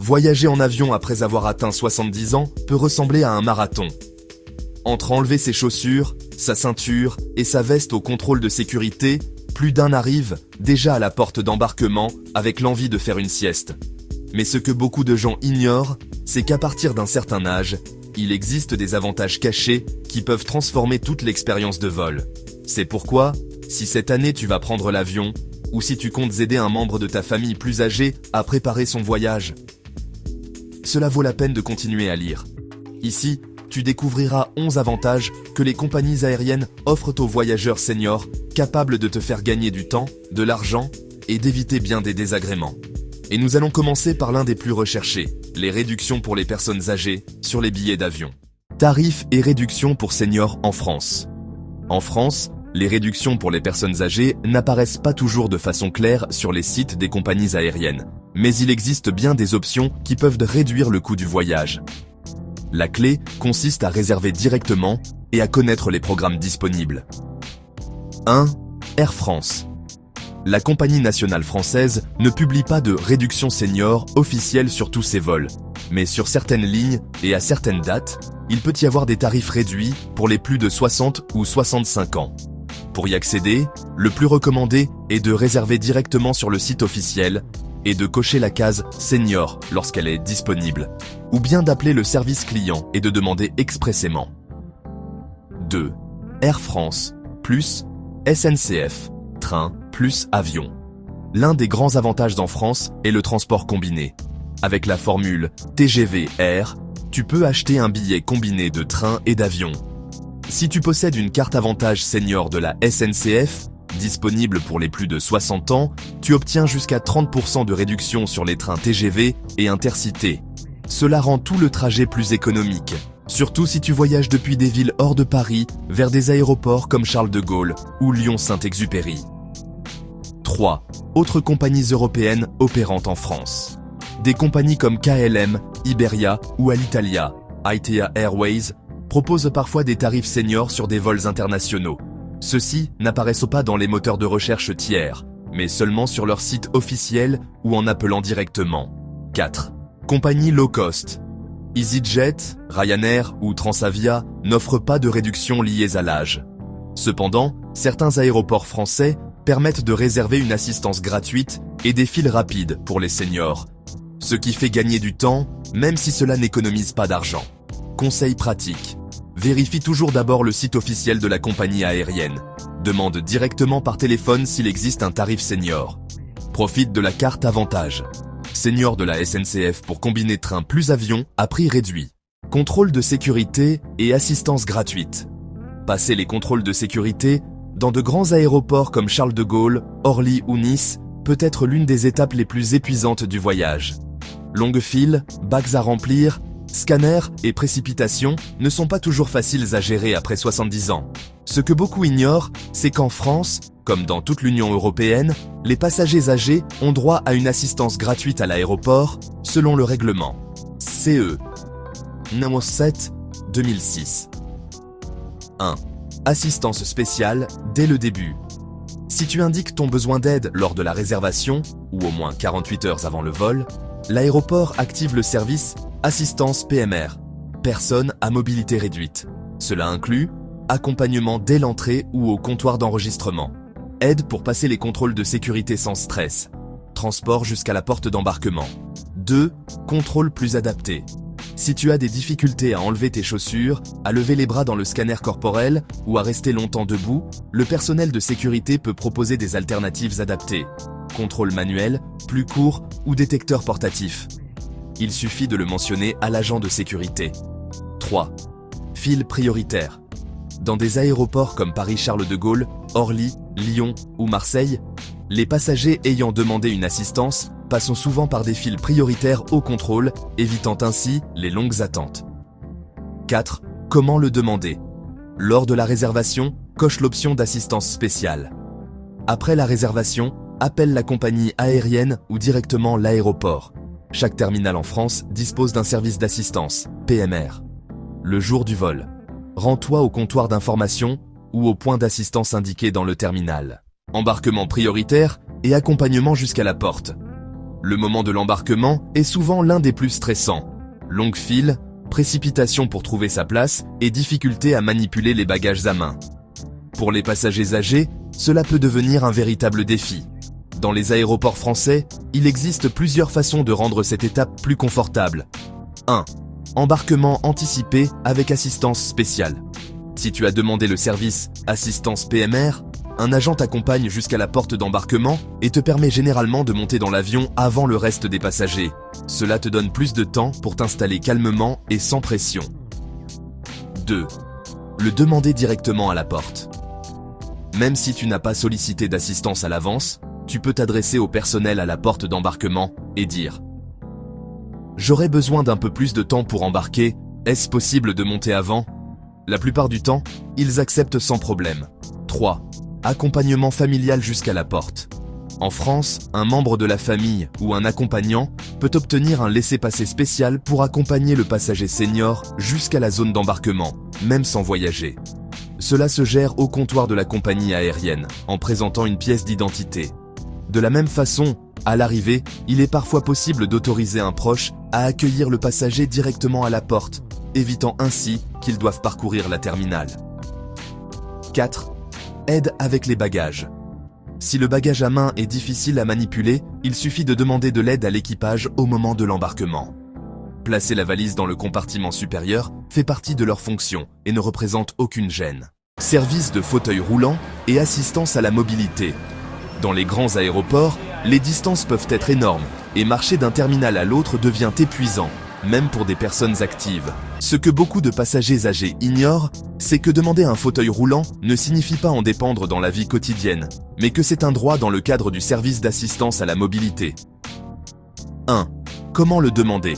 Voyager en avion après avoir atteint 70 ans peut ressembler à un marathon. Entre enlever ses chaussures, sa ceinture et sa veste au contrôle de sécurité, plus d'un arrive déjà à la porte d'embarquement avec l'envie de faire une sieste. Mais ce que beaucoup de gens ignorent, c'est qu'à partir d'un certain âge, il existe des avantages cachés qui peuvent transformer toute l'expérience de vol. C'est pourquoi, si cette année tu vas prendre l'avion, ou si tu comptes aider un membre de ta famille plus âgé à préparer son voyage, cela vaut la peine de continuer à lire. Ici, tu découvriras 11 avantages que les compagnies aériennes offrent aux voyageurs seniors capables de te faire gagner du temps, de l'argent et d'éviter bien des désagréments. Et nous allons commencer par l'un des plus recherchés, les réductions pour les personnes âgées sur les billets d'avion. Tarifs et réductions pour seniors en France. En France, les réductions pour les personnes âgées n'apparaissent pas toujours de façon claire sur les sites des compagnies aériennes, mais il existe bien des options qui peuvent réduire le coût du voyage. La clé consiste à réserver directement et à connaître les programmes disponibles. 1. Air France. La compagnie nationale française ne publie pas de réduction senior officielle sur tous ses vols, mais sur certaines lignes et à certaines dates, il peut y avoir des tarifs réduits pour les plus de 60 ou 65 ans. Pour y accéder, le plus recommandé est de réserver directement sur le site officiel et de cocher la case Senior lorsqu'elle est disponible, ou bien d'appeler le service client et de demander expressément. 2. Air France, plus SNCF, train, plus avion. L'un des grands avantages en France est le transport combiné. Avec la formule TGV Air, tu peux acheter un billet combiné de train et d'avion. Si tu possèdes une carte avantage senior de la SNCF, disponible pour les plus de 60 ans, tu obtiens jusqu'à 30% de réduction sur les trains TGV et Intercités. Cela rend tout le trajet plus économique, surtout si tu voyages depuis des villes hors de Paris vers des aéroports comme Charles de Gaulle ou Lyon-Saint-Exupéry. 3. Autres compagnies européennes opérantes en France. Des compagnies comme KLM, Iberia ou Alitalia, ITA Airways, proposent parfois des tarifs seniors sur des vols internationaux. Ceux-ci n'apparaissent pas dans les moteurs de recherche tiers, mais seulement sur leur site officiel ou en appelant directement. 4. Compagnies low cost. EasyJet, Ryanair ou Transavia n'offrent pas de réduction liées à l'âge. Cependant, certains aéroports français permettent de réserver une assistance gratuite et des files rapides pour les seniors, ce qui fait gagner du temps, même si cela n'économise pas d'argent. Conseil pratique. Vérifie toujours d'abord le site officiel de la compagnie aérienne. Demande directement par téléphone s'il existe un tarif senior. Profite de la carte avantage senior de la SNCF pour combiner train plus avion à prix réduit. Contrôle de sécurité et assistance gratuite. Passer les contrôles de sécurité dans de grands aéroports comme Charles de Gaulle, Orly ou Nice peut être l'une des étapes les plus épuisantes du voyage. Longues files, bacs à remplir, scanners et précipitations ne sont pas toujours faciles à gérer après 70 ans. Ce que beaucoup ignorent, c'est qu'en France, comme dans toute l'Union européenne, les passagers âgés ont droit à une assistance gratuite à l'aéroport, selon le règlement CE No. 7/2006. 1. Assistance spéciale dès le début. Si tu indiques ton besoin d'aide lors de la réservation, ou au moins 48 heures avant le vol, l'aéroport active le service Assistance PMR, personne à mobilité réduite. Cela inclut accompagnement dès l'entrée ou au comptoir d'enregistrement, aide pour passer les contrôles de sécurité sans stress, transport jusqu'à la porte d'embarquement. 2. Contrôle plus adapté. Si tu as des difficultés à enlever tes chaussures, à lever les bras dans le scanner corporel ou à rester longtemps debout, le personnel de sécurité peut proposer des alternatives adaptées. Contrôle manuel, plus court ou détecteur portatif. Il suffit de le mentionner à l'agent de sécurité. 3. File prioritaire. Dans des aéroports comme Paris-Charles de Gaulle, Orly, Lyon ou Marseille, les passagers ayant demandé une assistance passent souvent par des files prioritaires au contrôle, évitant ainsi les longues attentes. 4. Comment le demander? Lors de la réservation, coche l'option d'assistance spéciale. Après la réservation, appelle la compagnie aérienne ou directement l'aéroport. Chaque terminal en France dispose d'un service d'assistance, PMR. Le jour du vol, rends-toi au comptoir d'information ou au point d'assistance indiqué dans le terminal. Embarquement prioritaire et accompagnement jusqu'à la porte. Le moment de l'embarquement est souvent l'un des plus stressants. Longue file, précipitation pour trouver sa place et difficulté à manipuler les bagages à main. Pour les passagers âgés, cela peut devenir un véritable défi. Dans les aéroports français, il existe plusieurs façons de rendre cette étape plus confortable. 1. Embarquement anticipé avec assistance spéciale. Si tu as demandé le service Assistance PMR, un agent t'accompagne jusqu'à la porte d'embarquement et te permet généralement de monter dans l'avion avant le reste des passagers. Cela te donne plus de temps pour t'installer calmement et sans pression. 2. Le demander directement à la porte. Même si tu n'as pas sollicité d'assistance à l'avance, tu peux t'adresser au personnel à la porte d'embarquement et dire « J'aurais besoin d'un peu plus de temps pour embarquer, est-ce possible de monter avant ?» La plupart du temps, ils acceptent sans problème. 3. Accompagnement familial jusqu'à la porte. En France, un membre de la famille ou un accompagnant peut obtenir un laissez-passer spécial pour accompagner le passager senior jusqu'à la zone d'embarquement, même sans voyager. Cela se gère au comptoir de la compagnie aérienne, en présentant une pièce d'identité. De la même façon, à l'arrivée, il est parfois possible d'autoriser un proche à accueillir le passager directement à la porte, évitant ainsi qu'ils doivent parcourir la terminale. 4. Aide avec les bagages. Si le bagage à main est difficile à manipuler, il suffit de demander de l'aide à l'équipage au moment de l'embarquement. Placer la valise dans le compartiment supérieur fait partie de leur fonction et ne représente aucune gêne. Service de fauteuil roulant et assistance à la mobilité. Dans les grands aéroports, les distances peuvent être énormes et marcher d'un terminal à l'autre devient épuisant, même pour des personnes actives. Ce que beaucoup de passagers âgés ignorent, c'est que demander un fauteuil roulant ne signifie pas en dépendre dans la vie quotidienne, mais que c'est un droit dans le cadre du service d'assistance à la mobilité. 1. Comment le demander ?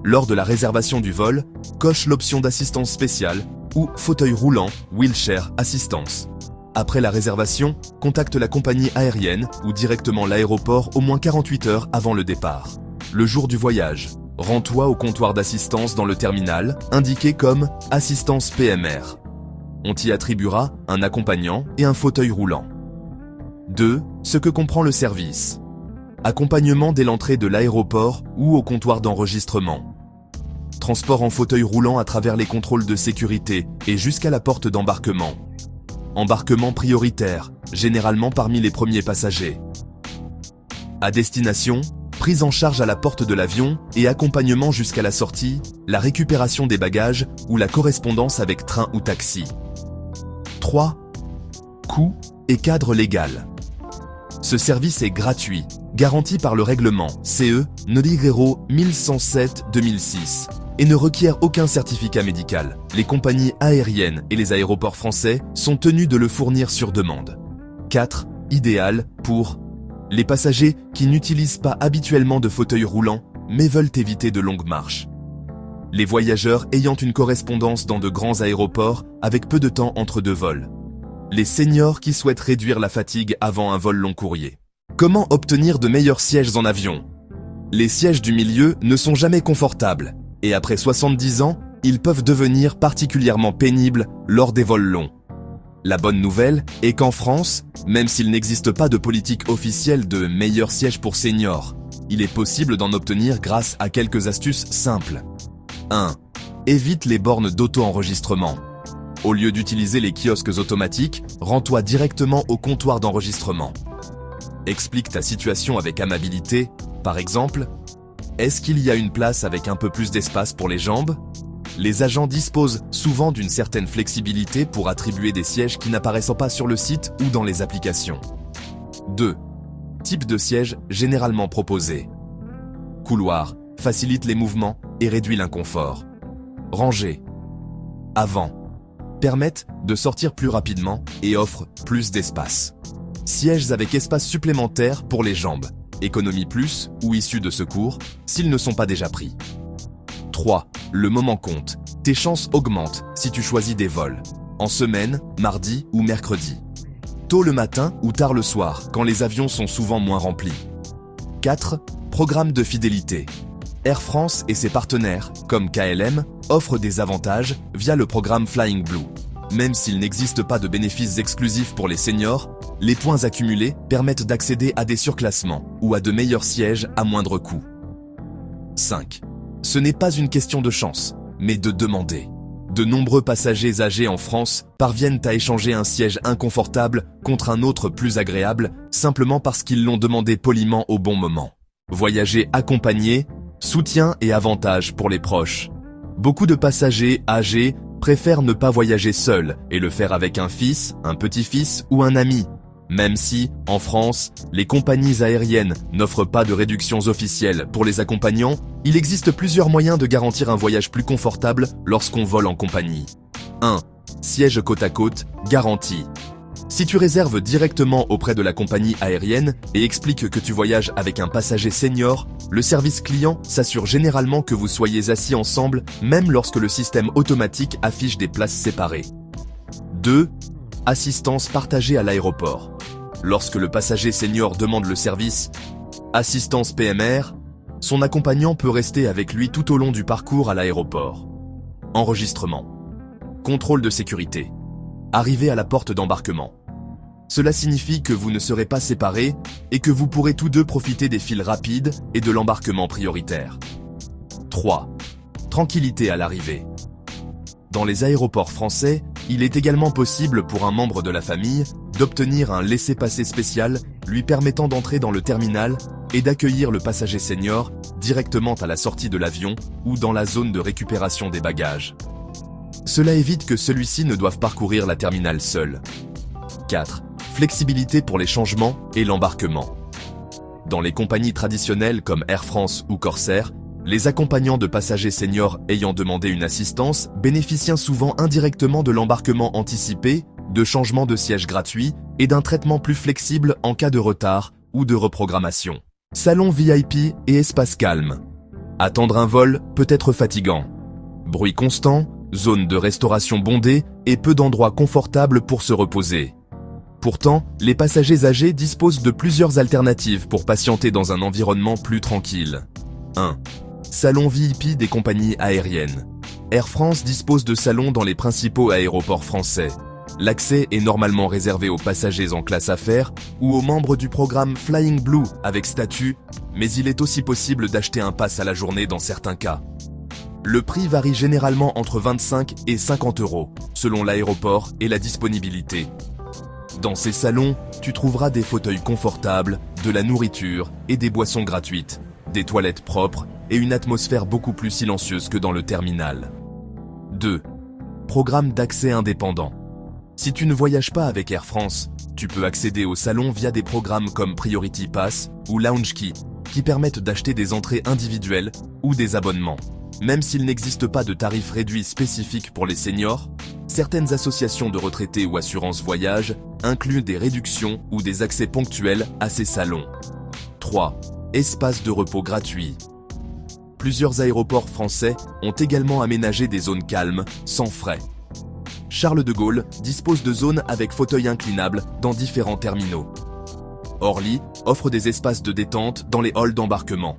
Lors de la réservation du vol, coche l'option d'assistance spéciale ou fauteuil roulant, wheelchair assistance. Après la réservation, contacte la compagnie aérienne ou directement l'aéroport au moins 48 heures avant le départ. Le jour du voyage, rends-toi au comptoir d'assistance dans le terminal, indiqué comme « Assistance PMR ». On t'y attribuera un accompagnant et un fauteuil roulant. 2. Ce que comprend le service. Accompagnement dès l'entrée de l'aéroport ou au comptoir d'enregistrement. Transport en fauteuil roulant à travers les contrôles de sécurité et jusqu'à la porte d'embarquement. Embarquement prioritaire, généralement parmi les premiers passagers. À destination, prise en charge à la porte de l'avion et accompagnement jusqu'à la sortie, la récupération des bagages ou la correspondance avec train ou taxi. 3. Coût et cadre légal. Ce service est gratuit, garanti par le règlement CE Nodiguero 1107-2006 et ne requiert aucun certificat médical. Les compagnies aériennes et les aéroports français sont tenus de le fournir sur demande. 4. Idéal pour les passagers qui n'utilisent pas habituellement de fauteuil roulant mais veulent éviter de longues marches. Les voyageurs ayant une correspondance dans de grands aéroports avec peu de temps entre deux vols. Les seniors qui souhaitent réduire la fatigue avant un vol long courrier. Comment obtenir de meilleurs sièges en avion ? Les sièges du milieu ne sont jamais confortables et après 70 ans, ils peuvent devenir particulièrement pénibles lors des vols longs. La bonne nouvelle est qu'en France, même s'il n'existe pas de politique officielle de meilleurs sièges pour seniors, il est possible d'en obtenir grâce à quelques astuces simples. 1. Évite les bornes d'auto-enregistrement. Au lieu d'utiliser les kiosques automatiques, rends-toi directement au comptoir d'enregistrement. Explique ta situation avec amabilité, par exemple, est-ce qu'il y a une place avec un peu plus d'espace pour les jambes ? Les agents disposent souvent d'une certaine flexibilité pour attribuer des sièges qui n'apparaissent pas sur le site ou dans les applications. 2. Type de siège généralement proposé. Couloir, facilite les mouvements et réduit l'inconfort. Rangée. Avant. Permettent de sortir plus rapidement et offrent plus d'espace. Sièges avec espace supplémentaire pour les jambes. Économie plus ou issue de secours s'ils ne sont pas déjà pris. 3. Le moment compte. Tes chances augmentent si tu choisis des vols. En semaine, mardi ou mercredi. Tôt le matin ou tard le soir, quand les avions sont souvent moins remplis. 4. Programme de fidélité. Air France et ses partenaires, comme KLM, offrent des avantages via le programme Flying Blue. Même s'il n'existe pas de bénéfices exclusifs pour les seniors, Les points accumulés permettent d'accéder à des surclassements ou à de meilleurs sièges à moindre coût. 5. Ce n'est pas une question de chance, mais de demander. De nombreux passagers âgés en France parviennent à échanger un siège inconfortable contre un autre plus agréable simplement parce qu'ils l'ont demandé poliment au bon moment. Voyager accompagné, soutien et avantages pour les proches. Beaucoup de passagers âgés préfèrent ne pas voyager seuls et le faire avec un fils, un petit-fils ou un ami. Même si, en France, les compagnies aériennes n'offrent pas de réductions officielles pour les accompagnants, il existe plusieurs moyens de garantir un voyage plus confortable lorsqu'on vole en compagnie. 1. Siège côte à côte, garantie. Si tu réserves directement auprès de la compagnie aérienne et expliques que tu voyages avec un passager senior, le service client s'assure généralement que vous soyez assis ensemble même lorsque le système automatique affiche des places séparées. 2. Assistance partagée à l'aéroport. Lorsque le passager senior demande le service assistance PMR, son accompagnant peut rester avec lui tout au long du parcours à l'aéroport. Enregistrement. Contrôle de sécurité. Arrivée à la porte d'embarquement. Cela signifie que vous ne serez pas séparés et que vous pourrez tous deux profiter des files rapides et de l'embarquement prioritaire. 3. Tranquillité à l'arrivée. Dans les aéroports français, il est également possible pour un membre de la famille d'obtenir un laissez-passer spécial lui permettant d'entrer dans le terminal et d'accueillir le passager senior directement à la sortie de l'avion ou dans la zone de récupération des bagages. Cela évite que celui-ci ne doive parcourir la terminale seul. 4. Flexibilité pour les changements et l'embarquement. Dans les compagnies traditionnelles comme Air France ou Corsair, les accompagnants de passagers seniors ayant demandé une assistance bénéficient souvent indirectement de l'embarquement anticipé, de changements de siège gratuits et d'un traitement plus flexible en cas de retard ou de reprogrammation. Salon VIP et espace calme. Attendre un vol peut être fatigant. Bruit constant, zone de restauration bondée et peu d'endroits confortables pour se reposer. Pourtant, les passagers âgés disposent de plusieurs alternatives pour patienter dans un environnement plus tranquille. 1. Salon VIP des compagnies aériennes. Air France dispose de salons dans les principaux aéroports français. L'accès est normalement réservé aux passagers en classe affaires ou aux membres du programme Flying Blue avec statut, mais il est aussi possible d'acheter un pass à la journée dans certains cas. Le prix varie généralement entre 25 et 50 €, selon l'aéroport et la disponibilité. Dans ces salons, tu trouveras des fauteuils confortables, de la nourriture et des boissons gratuites, des toilettes propres et une atmosphère beaucoup plus silencieuse que dans le terminal. 2. Programme d'accès indépendant. Si tu ne voyages pas avec Air France, tu peux accéder au salon via des programmes comme Priority Pass ou Lounge Key, qui permettent d'acheter des entrées individuelles ou des abonnements. Même s'il n'existe pas de tarifs réduits spécifiques pour les seniors, certaines associations de retraités ou assurances voyage incluent des réductions ou des accès ponctuels à ces salons. 3. Espace de repos gratuit. Plusieurs aéroports français ont également aménagé des zones calmes, sans frais. Charles de Gaulle dispose de zones avec fauteuils inclinables dans différents terminaux. Orly offre des espaces de détente dans les halls d'embarquement.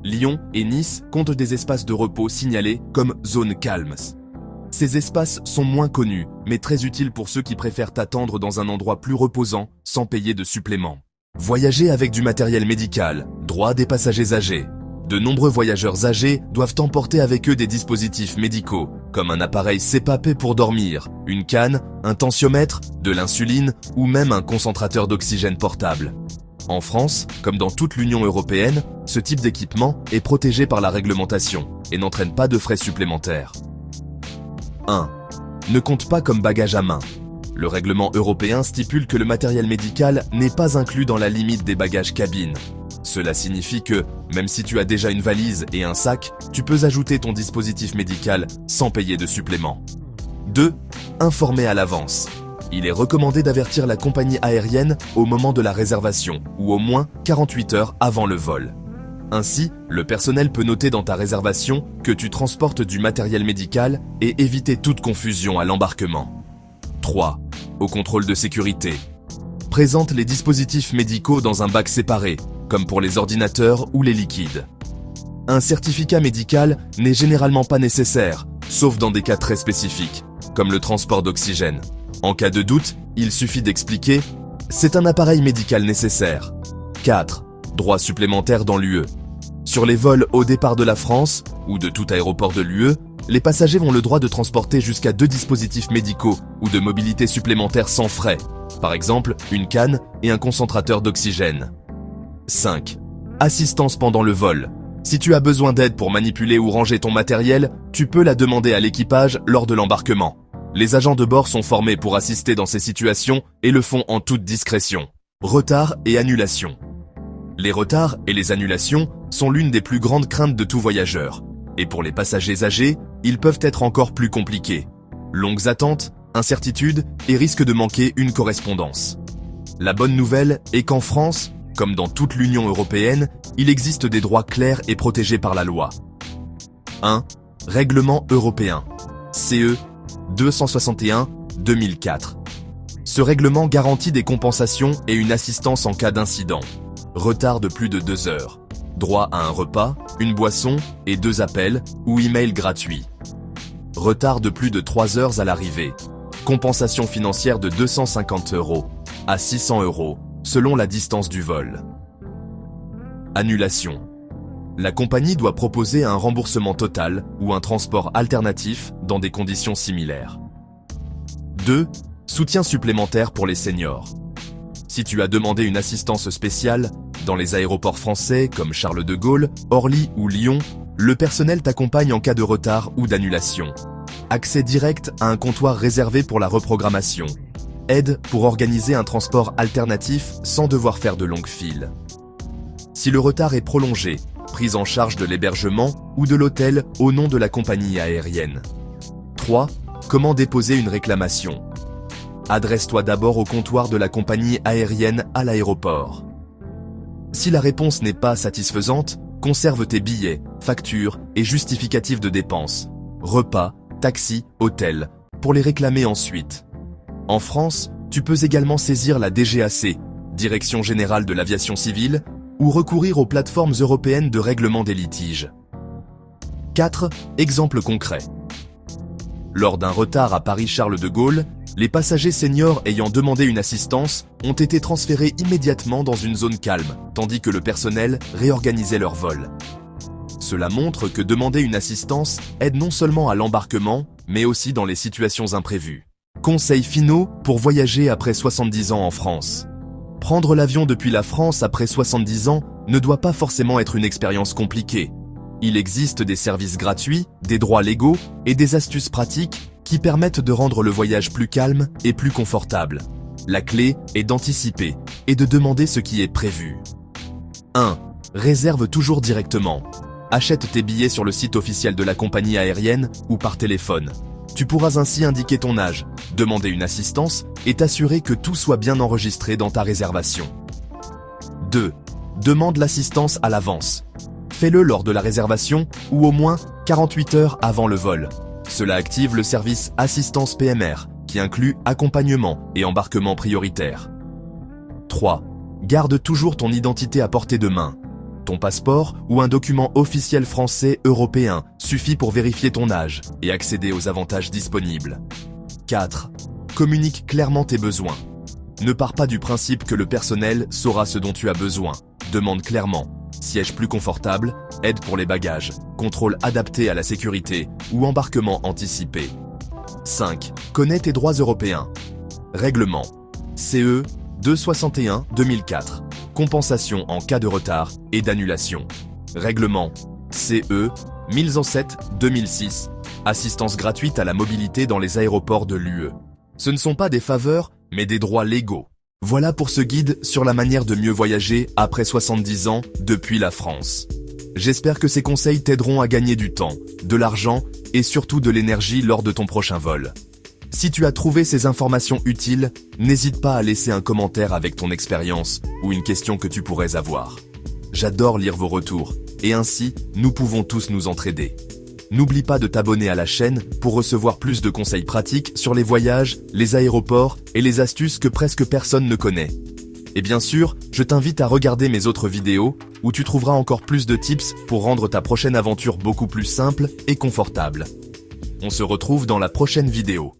Lyon et Nice comptent des espaces de repos signalés comme zones calmes. Ces espaces sont moins connus, mais très utiles pour ceux qui préfèrent attendre dans un endroit plus reposant sans payer de supplément. Voyager avec du matériel médical, droit des passagers âgés. De nombreux voyageurs âgés doivent emporter avec eux des dispositifs médicaux, comme un appareil CPAP pour dormir, une canne, un tensiomètre, de l'insuline ou même un concentrateur d'oxygène portable. En France, comme dans toute l'Union européenne, ce type d'équipement est protégé par la réglementation et n'entraîne pas de frais supplémentaires. 1. Ne compte pas comme bagage à main. Le règlement européen stipule que le matériel médical n'est pas inclus dans la limite des bagages cabine. Cela signifie que, même si tu as déjà une valise et un sac, tu peux ajouter ton dispositif médical sans payer de supplément. 2. Informer à l'avance. Il est recommandé d'avertir la compagnie aérienne au moment de la réservation ou au moins 48 heures avant le vol. Ainsi, le personnel peut noter dans ta réservation que tu transportes du matériel médical et éviter toute confusion à l'embarquement. 3. Au contrôle de sécurité. Présente les dispositifs médicaux dans un bac séparé, comme pour les ordinateurs ou les liquides. Un certificat médical n'est généralement pas nécessaire, sauf dans des cas très spécifiques, comme le transport d'oxygène. En cas de doute, il suffit d'expliquer « C'est un appareil médical nécessaire. 4. Droits supplémentaires dans l'UE. Sur les vols au départ de la France, ou de tout aéroport de l'UE, les passagers ont le droit de transporter jusqu'à 2 dispositifs médicaux ou de mobilité supplémentaires sans frais, par exemple une canne et un concentrateur d'oxygène. 5. Assistance pendant le vol. Si tu as besoin d'aide pour manipuler ou ranger ton matériel, tu peux la demander à l'équipage lors de l'embarquement. Les agents de bord sont formés pour assister dans ces situations et le font en toute discrétion. Retard et annulation. Les retards et les annulations sont l'une des plus grandes craintes de tout voyageur. Et pour les passagers âgés, ils peuvent être encore plus compliqués. Longues attentes, incertitudes et risque de manquer une correspondance. La bonne nouvelle est qu'en France, comme dans toute l'Union européenne, il existe des droits clairs et protégés par la loi. 1. Règlement européen. CE 261/2004. Ce règlement garantit des compensations et une assistance en cas d'incident. Retard de plus de 2 heures. Droit à un repas, une boisson et 2 appels ou emails gratuits. Retard de plus de 3 heures à l'arrivée. Compensation financière de 250 € à 600 € selon la distance du vol. Annulation. La compagnie doit proposer un remboursement total ou un transport alternatif dans des conditions similaires. 2. Soutien supplémentaire pour les seniors. Si tu as demandé une assistance spéciale, dans les aéroports français comme Charles de Gaulle, Orly ou Lyon, le personnel t'accompagne en cas de retard ou d'annulation. Accès direct à un comptoir réservé pour la reprogrammation. Aide pour organiser un transport alternatif sans devoir faire de longues files. Si le retard est prolongé, prise en charge de l'hébergement ou de l'hôtel au nom de la compagnie aérienne. 3. Comment déposer une réclamation? Adresse-toi d'abord au comptoir de la compagnie aérienne à l'aéroport. Si la réponse n'est pas satisfaisante, conserve tes billets, factures et justificatifs de dépenses, repas, taxi, hôtel, pour les réclamer ensuite. En France, tu peux également saisir la DGAC, Direction Générale de l'Aviation Civile, ou recourir aux plateformes européennes de règlement des litiges. 4. Exemple concret. Lors d'un retard à Paris-Charles de Gaulle, les passagers seniors ayant demandé une assistance ont été transférés immédiatement dans une zone calme, tandis que le personnel réorganisait leur vol. Cela montre que demander une assistance aide non seulement à l'embarquement, mais aussi dans les situations imprévues. Conseils finaux pour voyager après 70 ans en France. Prendre l'avion depuis la France après 70 ans ne doit pas forcément être une expérience compliquée. Il existe des services gratuits, des droits légaux et des astuces pratiques qui permettent de rendre le voyage plus calme et plus confortable. La clé est d'anticiper et de demander ce qui est prévu. 1. Réserve toujours directement. Achète tes billets sur le site officiel de la compagnie aérienne ou par téléphone. Tu pourras ainsi indiquer ton âge, demander une assistance et t'assurer que tout soit bien enregistré dans ta réservation. 2. Demande l'assistance à l'avance. Fais-le lors de la réservation ou au moins 48 heures avant le vol. Cela active le service Assistance PMR, qui inclut accompagnement et embarquement prioritaire. 3. Garde toujours ton identité à portée de main. Ton passeport ou un document officiel français européen suffit pour vérifier ton âge et accéder aux avantages disponibles. 4. Communique clairement tes besoins. Ne pars pas du principe que le personnel saura ce dont tu as besoin. Demande clairement. Siège plus confortable, aide pour les bagages, contrôle adapté à la sécurité ou embarquement anticipé. 5. Connais tes droits européens. Règlement. CE 261/2004. Compensation en cas de retard et d'annulation. Règlement. CE 1007/2006. Assistance gratuite à la mobilité dans les aéroports de l'UE. Ce ne sont pas des faveurs, mais des droits légaux. Voilà pour ce guide sur la manière de mieux voyager après 70 ans depuis la France. J'espère que ces conseils t'aideront à gagner du temps, de l'argent et surtout de l'énergie lors de ton prochain vol. Si tu as trouvé ces informations utiles, n'hésite pas à laisser un commentaire avec ton expérience ou une question que tu pourrais avoir. J'adore lire vos retours et ainsi, nous pouvons tous nous entraider. N'oublie pas de t'abonner à la chaîne pour recevoir plus de conseils pratiques sur les voyages, les aéroports et les astuces que presque personne ne connaît. Et bien sûr, je t'invite à regarder mes autres vidéos où tu trouveras encore plus de tips pour rendre ta prochaine aventure beaucoup plus simple et confortable. On se retrouve dans la prochaine vidéo.